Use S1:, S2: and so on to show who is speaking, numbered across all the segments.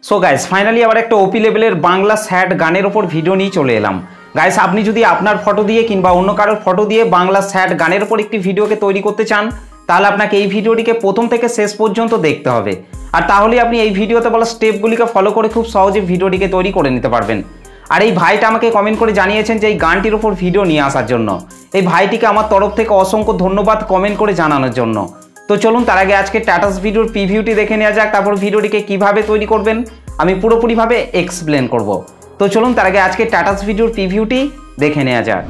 S1: So guys finally আবার একটা ওপি লেভেলের বাংলা স্যাড গানের ওপর ভিডিও নিয়ে চলে এলাম। গাইস আপনি যদি আপনার ফটো দিয়ে কিংবা অন্য কারোর ফটো দিয়ে বাংলা স্যাড গানের ওপর একটি ভিডিওকে তৈরি করতে চান, তাহলে আপনাকে এই ভিডিওটিকে প্রথম থেকে শেষ পর্যন্ত দেখতে হবে। আর তাহলে আপনি এই ভিডিওতে বলা স্টেপগুলিকে ফলো করে খুব সহজে ভিডিওটিকে তৈরি করে নিতে পারবেন। আর এই ভাইটা আমাকে কমেন্ট করে জানিয়েছেন যে এই গানটির ওপর ভিডিও নিয়ে আসার জন্য। এই ভাইটিকে আমার তরফ থেকে অসংখ্য ধন্যবাদ কমেন্ট করে জানানোর জন্য। তো চলুন তার আগে আজকে টাটাস ভিডিওর প্রিভিউটি দেখে নেওয়া যাক, তারপর ভিডিওটিকে কিভাবে তৈরি করবেন আমি পুরোপুরিভাবে এক্সপ্লেন করব। তো চলুন তার আগে আজকে টাটাস ভিডিওর প্রিভিউটি দেখে নেওয়া যাক।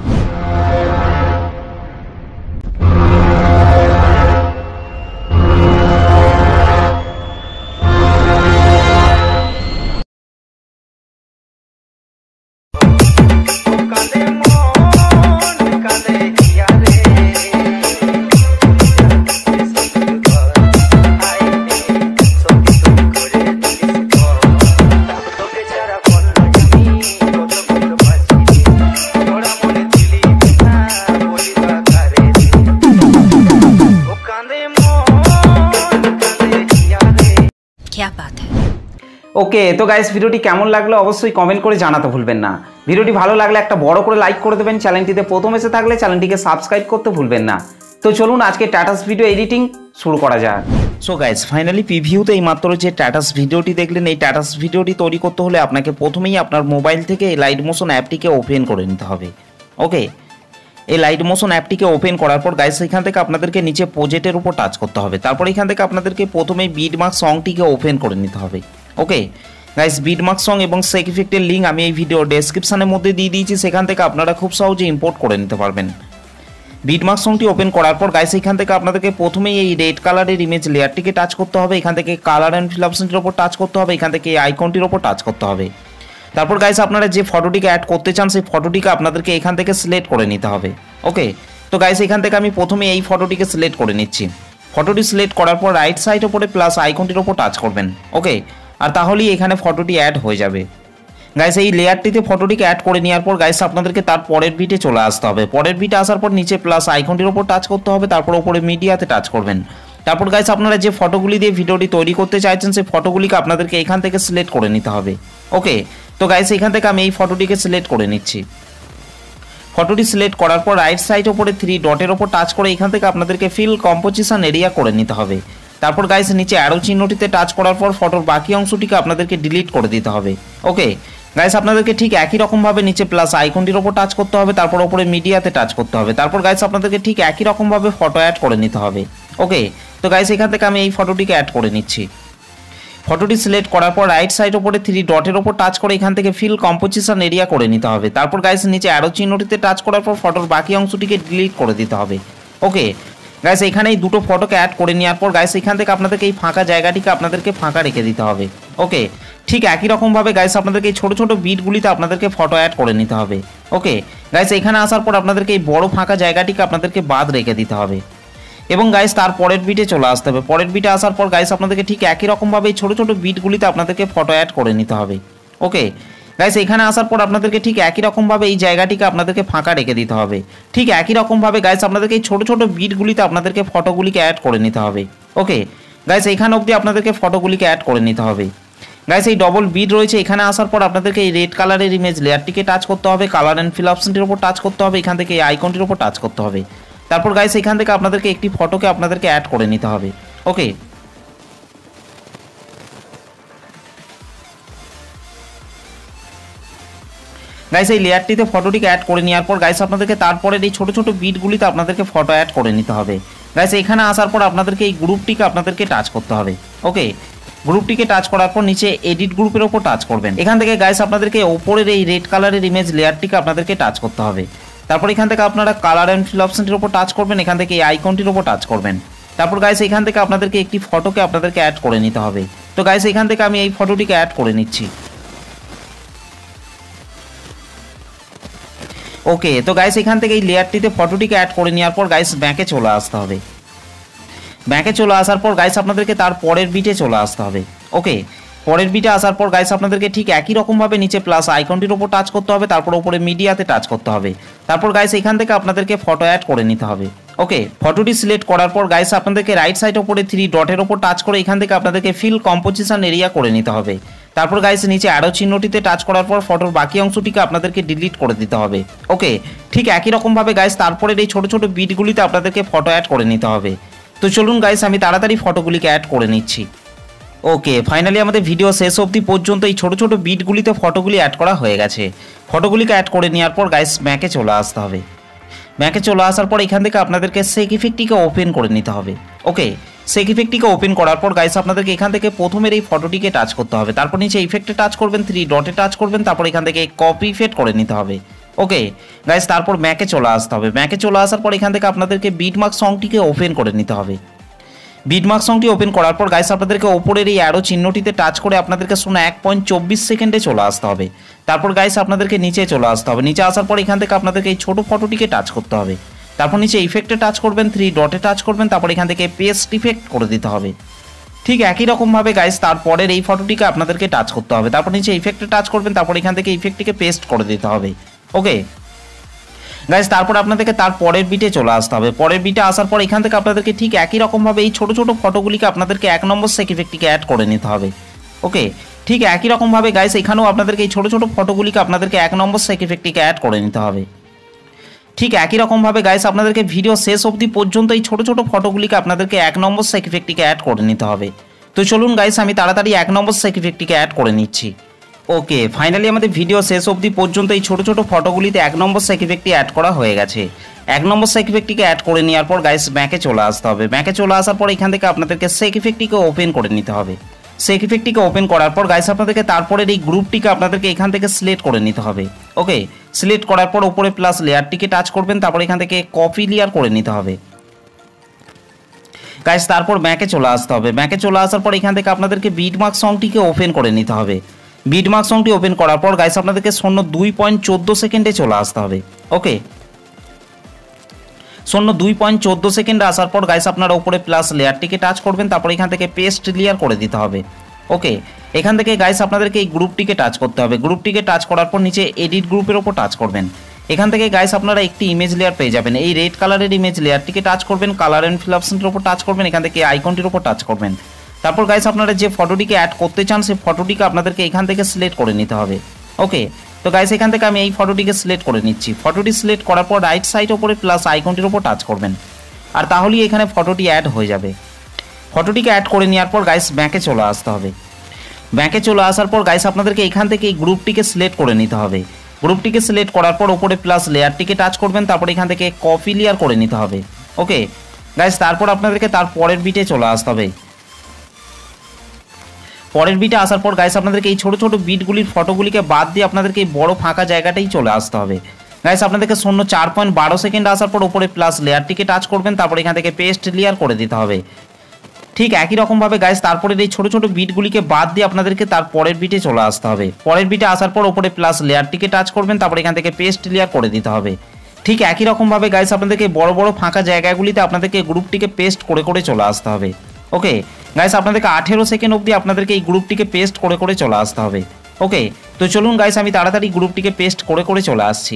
S1: ওকে, তো গাইস ভিডিওটি কেমন লাগলো অবশ্যই কমেন্ট করে জানাতে ভুলবেন না। ভিডিওটি ভালো লাগলে একটা বড় করে লাইক করে দেবেন। চ্যানেলটিতে প্রথম এসে থাকলে চ্যানেলটিকে সাবস্ক্রাইব করতে ভুলবেন না। তো চলুন আজকে টাটাস ভিডিও এডিটিং শুরু করা যাক। সো গাইস ফাইনালি প্রিভিউতে এইমাত্র যে টাটাস ভিডিওটি দেখলেন, এই টাটাস ভিডিওটি তৈরি করতে হলে আপনাকে প্রথমেই আপনার মোবাইল থেকে এই লাইট মোশন অ্যাপটিকে ওপেন করে নিতে হবে। ওকে, এই লাইট মোশন অ্যাপটিকে ওপেন করার পর গাইস এখান থেকে আপনাদেরকে নিচে প্রজেক্টের উপর টাচ করতে হবে। তারপর এখান থেকে আপনাদেরকে প্রথমেই বিটমার্ক সংটিকে ওপেন করে নিতে হবে। ওকে গাইস, বিটমার্ক সং এবং সেক ইফেক্টের লিঙ্ক আমি এই ভিডিও ডেসক্রিপশনের মধ্যে দিয়ে দিয়েছি, সেখান থেকে আপনারা খুব সহজে ইম্পোর্ট করে নিতে পারবেন। বিটমার্ক সংটি ওপেন করার পর গাইস এখান থেকে আপনাদেরকে প্রথমেই এই রেড কালারের ইমেজ লেয়ারটিকে টাচ করতে হবে। এখান থেকে কালার অ্যান্ড ফিল অপশনটির ওপর টাচ করতে হবে। এখান থেকে এই আইকনটির ওপর টাচ করতে হবে। তারপর গাইস আপনারা যে ফটোটিকে অ্যাড করতে চান সেই ফটোটিকে আপনাদেরকে এখান থেকে সিলেক্ট করে নিতে হবে। ওকে, তো গাইস এখান থেকে আমি প্রথমে এই ফটোটিকে সিলেক্ট করে নিচ্ছি। ফটোটি সিলেক্ট করার পর রাইট সাইড ওপরে প্লাস আইকনটির ওপর টাচ করবেন। ওকে, আর তাহলেই এখানে ফটোটি অ্যাড হয়ে যাবে। গাইস এই লেয়ারটিতে ফটোটিকে অ্যাড করে নেওয়ার পর গাইস আপনাদেরকে তার পরের বিটে চলে আসতে হবে। পরের বিটে আসার পর নিচে প্লাস আইকনটির ওপর টাচ করতে হবে। তারপর ওপরে মিডিয়াতে টাচ করবেন। তারপর গাইস আপনারা যে ফটোগুলি দিয়ে ভিডিওটি তৈরি করতে চাইছেন সেই ফটোগুলিকে আপনাদেরকে এখান থেকে সিলেক্ট করে নিতে হবে। ওকে, তো গাইস এখান থেকে আমি এই ফটোটিকে সিলেক্ট করে নিচ্ছি। ফটোটি সিলেক্ট করার পর রাইট সাইড ওপরে 3 ডটের ওপর টাচ করে এখান থেকে আপনাদেরকে ফিল কম্পোজিশন এরিয়া করে নিতে হবে। তারপর গাইস নিচে অ্যারো চিহ্নটিতে টাচ করার পর ফটোর বাকি অংশটিকে আপনাদেরকে ডিলিট করে দিতে হবে। ওকে গাইস, আপনাদেরকে ঠিক একই রকমভাবে নিচে প্লাস আইকনটির ওপর টাচ করতে হবে। তারপর ওপরে মিডিয়াতে টাচ করতে হবে। তারপর গাইস আপনাদেরকে ঠিক একই রকমভাবে ফটো অ্যাড করে নিতে হবে। ওকে, তো গাইস এখান থেকে আমি এই ফটোটিকে অ্যাড করে নিচ্ছি। ফটোটি সিলেক্ট করার পর রাইট সাইড ওপরে 3 ডটের ওপর টাচ করে এখান থেকে ফিল কম্পোজিশন এরিয়া করে নিতে হবে। তারপর গাইস নিচে অ্যারো চিহ্নটিতে টাচ করার পর ফটোর বাকি অংশটিকে ডিলিট করে দিতে হবে। ওকে গাইস, এখানে এই দুটো ফটোকে অ্যাড করে নেওয়ার পর গাইস এখান থেকে আপনাদেরকে এই ফাঁকা জায়গাটিকে আপনাদেরকে ফাঁকা রেখে দিতে হবে। ওকে, ঠিক একই রকমভাবে গাইস আপনাদেরকে এই ছোটো ছোটো বিটগুলিতে আপনাদেরকে ফটো অ্যাড করে নিতে হবে। ওকে গাইস, এখানে আসার পর আপনাদেরকে এই বড় ফাঁকা জায়গাটিকে আপনাদেরকে বাদ রেখে দিতে হবে এবং গাইস তার পরের বিটে চলে আসতে হবে। পরের বিটে আসার পর গাইস আপনাদেরকে ঠিক একই রকমভাবে এই ছোটো ছোটো বিটগুলিতে আপনাদেরকে ফটো অ্যাড করে নিতে হবে। ওকে গাইস, এখানে আসার পর আপনাদেরকে ঠিক একই রকমভাবে এই জায়গাটিকে আপনাদেরকে ফাঁকা রেখে দিতে হবে। ঠিক একই রকমভাবে গাইস আপনাদেরকে এই ছোটো ছোটো বিটগুলিতে আপনাদেরকে ফটোগুলিকে অ্যাড করে নিতে হবে। ওকে গাইস, এখানে অবধি আপনাদেরকে ফটোগুলিকে অ্যাড করে নিতে হবে। গাইস এই ডবল বিট রয়েছে, এখানে আসার পর আপনাদেরকে এই রেড কালারের ইমেজ লেয়ারটিকে টাচ করতে হবে। কালার অ্যান্ড ফিল অপশনটির উপর টাচ করতে হবে। এখান থেকে এই আইকনটির উপর টাচ করতে হবে। তারপর গাইস এখান থেকে আপনাদেরকে একটি ফটোকে আপনাদেরকে অ্যাড করে নিতে হবে। ওকে গাইস এই লেয়ারটিতে ফটোটিকে অ্যাড করে নেওয়ার পর গাইস আপনাদেরকে তারপরে এই ছোটো ছোটো বিটগুলিতে আপনাদেরকে ফটো অ্যাড করে নিতে হবে। গাইস এখানে আসার পর আপনাদেরকে এই গ্রুপটিকে আপনাদেরকে টাচ করতে হবে। ওকে, গ্রুপটিকে টাচ করার পর নিচে এডিট গ্রুপের ওপর টাচ করবেন। এখান থেকে গাইস আপনাদেরকে ওপরের এই রেড কালারের ইমেজ লেয়ারটিকে আপনাদেরকে টাচ করতে হবে। তারপর এখান থেকে আপনারা কালার অ্যান্ড ফিল অপশনটির উপর টাচ করবেন। এখান থেকে এই আইকনটির উপর টাচ করবেন। তারপর গাইস এখান থেকে আপনাদেরকে একটি ফটোকে আপনাদেরকে অ্যাড করে নিতে হবে। তো গাইস এখান থেকে আমি এই ফটোটিকে অ্যাড করে নিচ্ছি। ওকে, তো গাইস এখান থেকে এই লেয়ারটিতে ফটোটিকে অ্যাড করে নেওয়ার পর গাইস ব্যাকে চলে আসতে হবে। ব্যাকে চলে আসার পর গাইস আপনাদেরকে তার পরের বিটে চলে আসতে হবে। ওকে, পরের বিটে আসার পর গাইস আপনাদেরকে ঠিক একই রকমভাবে নিচে প্লাস আইকনটির উপর টাচ করতে হবে। তারপর উপরে মিডিয়াতে টাচ করতে হবে। তারপর গাইস এখান থেকে আপনাদেরকে ফটো অ্যাড করে নিতে হবে। ওকে, ফটোটি সিলেক্ট করার পর গাইস আপনাদেরকে রাইট সাইড উপরে 3 ডটের উপর টাচ করে এখান থেকে আপনাদেরকে ফিল কম্পোজিশন এরিয়া করে নিতে হবে। তারপর গাইস নিচে অ্যারো চিহ্নটিতে টাচ করার পর ফটোর বাকি অংশটিকে আপনাদেরকে ডিলিট করে দিতে হবে। ওকে, ঠিক একই রকমভাবে গাইস তারপরের এই ছোটো ছোটো বিটগুলিতে আপনাদেরকে ফটো অ্যাড করে নিতে হবে। তো চলুন গাইস আমি তাড়াতাড়ি ফটোগুলিকে অ্যাড করে নিচ্ছি। ওকে, ফাইনালি আমাদের ভিডিও শেষ অবধি পর্যন্ত এই ছোটো ছোটো বিটগুলিতে ফটোগুলি অ্যাড করা হয়ে গেছে। ফটোগুলিকে অ্যাড করে নেওয়ার পর গাইস ম্যাকে চলে আসতে হবে। ম্যাকে চলে আসার পর এখান থেকে আপনাদেরকে সেক ইফেক্টটিকে ওপেন করে নিতে হবে। ওকে, সেক ইফেক্টটিকে ওপেন করার পর গাইস আপনাদেরকে এখান থেকে প্রথমের এই ফটোটিকে টাচ করতে হবে, তারপর নিচে ইফেক্টে টাচ করবেন, 3 ডটে টাচ করবেন, তারপর এখান থেকে কপি ইফেক্ট করে নিতে হবে। ওকে গাইস, তারপর ম্যাকে চলে আসতে হবে। ম্যাকে চলে আসার পর এখান থেকে আপনাদেরকে বিটমার্ক সংটিকে ওপেন করে নিতে হবে। বিটমার্ক সংটি ওপেন করার পর গাইস আপনাদেরকে ওপরের এই অ্যারো চিহ্নটিতে টাচ করে আপনাদেরকে 1.24 সেকেন্ডে চলে আসতে হবে। তারপর গাইস আপনাদেরকে নিচে চলে আসতে হবে। নিচে আসার পর এখান থেকে আপনাদেরকে এই ছোটো ফটোটিকে টাচ করতে হবে, তারপর নিচে ইফেক্টে টাচ করবেন, 3 ডটে টাচ করবেন, তারপর এখান থেকে পেস্ট ইফেক্ট করে দিতে হবে। ঠিক একই রকমভাবে গাইস তারপরের এই ফটোটিকে আপনাদেরকে টাচ করতে হবে, তারপর নিচে ইফেক্টে টাচ করবেন, তারপর এখান থেকে ইফেক্টটিকে পেস্ট করে দিতে হবে। ওকে গাইস, তারপর আপনাদেরকে তার পরের বিটে চলে আসতে হবে। পরের বিটে আসার পর এখান থেকে আপনাদেরকে ঠিক একই রকমভাবে এই ছোটো ছোটো ফটোগুলিকে আপনাদেরকে 1 নম্বর সেক ইফেক্টটিকে অ্যাড করে নিতে হবে। ওকে, ঠিক একই রকমভাবে গাইস এখানেও আপনাদেরকে এই ছোটো ছোটো ফটোগুলিকে আপনাদেরকে 1 নম্বর সেক ইফেক্টটিকে অ্যাড করে নিতে হবে। ঠিক একই রকমভাবে গাইস আপনাদেরকে ভিডিও শেষ অবধি পর্যন্ত এই ছোটো ছোটো ফটোগুলিকে আপনাদেরকে 1 নম্বর সেক ইফেক্টটিকে অ্যাড করে নিতে হবে। তো চলুন গাইস আমি তাড়াতাড়ি 1 নম্বর সেক ইফেক্টটিকে অ্যাড করে নিচ্ছি। ওকে, ফাইনালি আমাদের ভিডিও শেষ অবধি পর্যন্ত এই ছোটো ছোটো ফটোগুলিতে 1 নম্বর সেক ইফেক্টটি অ্যাড করা হয়ে গেছে। 1 নম্বর সেক ইফেক্টটিকে অ্যাড করে নেওয়ার পর গাইস ম্যাকে চলে আসতে হবে। ম্যাকে চলে আসার পর এখান থেকে আপনাদেরকে সেক ইফেক্টটিকে ওপেন করে নিতে হবে। সেক ইফেক্টটিকে ওপেন করার পর গাইস আপনাদেরকে তারপরের এই গ্রুপটিকে আপনাদেরকে এখান থেকে সিলেক্ট করে নিতে হবে। ওকে, সিলেক্ট করার পর উপরে প্লাস লেয়ারটিকে টাচ করবেন, তারপর এখান থেকে কপি লেয়ার করে নিতে হবে। গাইস তারপর ম্যাকে চলে আসতে হবে। ম্যাকে চলে আসার পর এখান থেকে আপনাদেরকে বিটমার্ক সংটিকে ওপেন করে নিতে হবে। বিটমার্ক সংটি ওপেন করার পর গাইস আপনাদেরকে 2.14 সেকেন্ডে চলে আসতে হবে। ওকে, 2.14 সেকেন্ডে আসার পর গাইস আপনারা উপরে প্লাস লেয়ারটিকে টাচ করবেন, তারপর এখান থেকে পেস্ট লেয়ার করে দিতে হবে। ওকে, এখান থেকে গাইস আপনাদেরকে এই গ্রুপটিকে টাচ করতে হবে। গ্রুপটিকে টাচ করার পর নিচে এডিট গ্রুপের ওপর টাচ করবেন। এখান থেকে গাইস আপনারা একটি ইমেজ লেয়ার পেয়ে যাবেন। এই রেড কালারের ইমেজ লেয়ারটিকে টাচ করবেন, কালার অ্যান্ড ফিল অপশনটির ওপর টাচ করবেন, এখান থেকে আইকনটির ওপর টাচ করবেন। তারপর গাইস আপনারা যে ফটোটিকে অ্যাড করতে চান সেই ফটোটিকে আপনাদেরকে এখান থেকে সিলেক্ট করে নিতে হবে। ওকে, তো গাইস এখান থেকে আমি এই ফটোটিকে সিলেক্ট করে নিচ্ছি। ফটোটি সিলেক্ট করার পর রাইট সাইড ওপরে প্লাস আইকনটির ওপর টাচ করবেন, আর তাহলেই এখানে ফটোটি অ্যাড হয়ে যাবে। ফটোটিকে অ্যাড করে নেওয়ার পর গাইস ব্যাকে চলে আসতে হবে। ব্যাকে চলে আসার পর গাইস আপনাদেরকে এখান থেকে এই গ্রুপটিকে সিলেক্ট করে নিতে হবে। গ্রুপটিকে সিলেক্ট করার পর উপরে প্লাস লেয়ারটিকে টাচ করবেন, তারপর এখান থেকে কপি লেয়ার করে নিতে হবে। ওকে গাইস, তারপর আপনাদেরকে তার পরের বিটে চলে আসতে হবে। পরের বিটে আসার পর গাইস আপনাদেরকে এই ছোটো ছোটো বিটগুলির ফটোগুলিকে বাদ দিয়ে আপনাদেরকে এই বড় ফাঁকা জায়গাটাই চলে আসতে হবে। গাইস আপনাদেরকে 4.12 সেকেন্ড আসার পর উপরে প্লাস লেয়ারটিকে টাচ করবেন, তারপর এখান থেকে পেস্ট লেয়ার করে দিতে হবে। ঠিক একই রকমভাবে গাইস তারপরে এই ছোটো ছোটো বিটগুলিকে বাদ দিয়ে আপনাদেরকে তার পরের বিটে চলে আসতে হবে। পরের বিটে আসার পর উপরে প্লাস লেয়ারটিকে টাচ করবেন, তারপর এখান থেকে পেস্ট লেয়ার করে দিতে হবে। ঠিক একই রকমভাবে গাইস আপনাদেরকে বড় বড় ফাঁকা জায়গাগুলিতে আপনাদেরকে গ্রুপটিকে পেস্ট করে করে চলে আসতে হবে। ওকে গাইস, আপনাদেরকে 18 সেকেন্ড অবধি আপনাদেরকে এই গ্রুপটিকে পেস্ট করে করে চলে আসতে হবে। ওকে, তো চলুন গাইস আমি তাড়াতাড়ি গ্রুপটিকে পেস্ট করে করে চলে আসছি।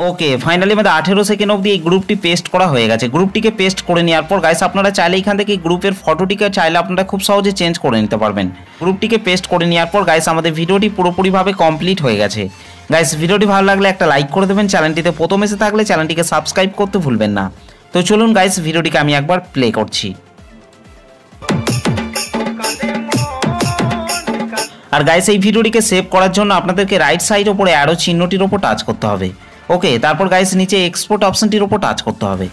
S1: ওকে, ফাইনালি আমাদের 18 সেকেন্ড অবধি এই গ্রুপটি পেস্ট করা হয়ে গেছে। গ্রুপটিকে পেস্ট করে নেওয়ার পর গাইস আপনারা চাইলে এখান থেকে এই গ্রুপের ফটোটিকে চাইলে আপনারা খুব সহজে চেঞ্জ করে নিতে পারবেন। গ্রুপটিকে পেস্ট করে নেওয়ার পর গাইস আমাদের ভিডিওটি পুরোপুরিভাবে কমপ্লিট হয়ে গেছে। গাইস ভিডিওটি ভালো লাগলে একটা লাইক করে দেবেন, চ্যানেলটিতে প্রথম এসে থাকলে চ্যানেলটিকে সাবস্ক্রাইব করতে ভুলবেন না। তো চলুন গাইস ভিডিওটিকে আমি একবার প্লে করছি। আর গাইস এই ভিডিওটিকে সেভ করার জন্য আপনাদেরকে রাইট সাইড ওপরে অ্যারো চিহ্নটির ওপর টাচ করতে হবে। ওকে, তারপর গাইস নিচে এক্সপোর্ট অপশনটির ওপর টাচ করতে হবে।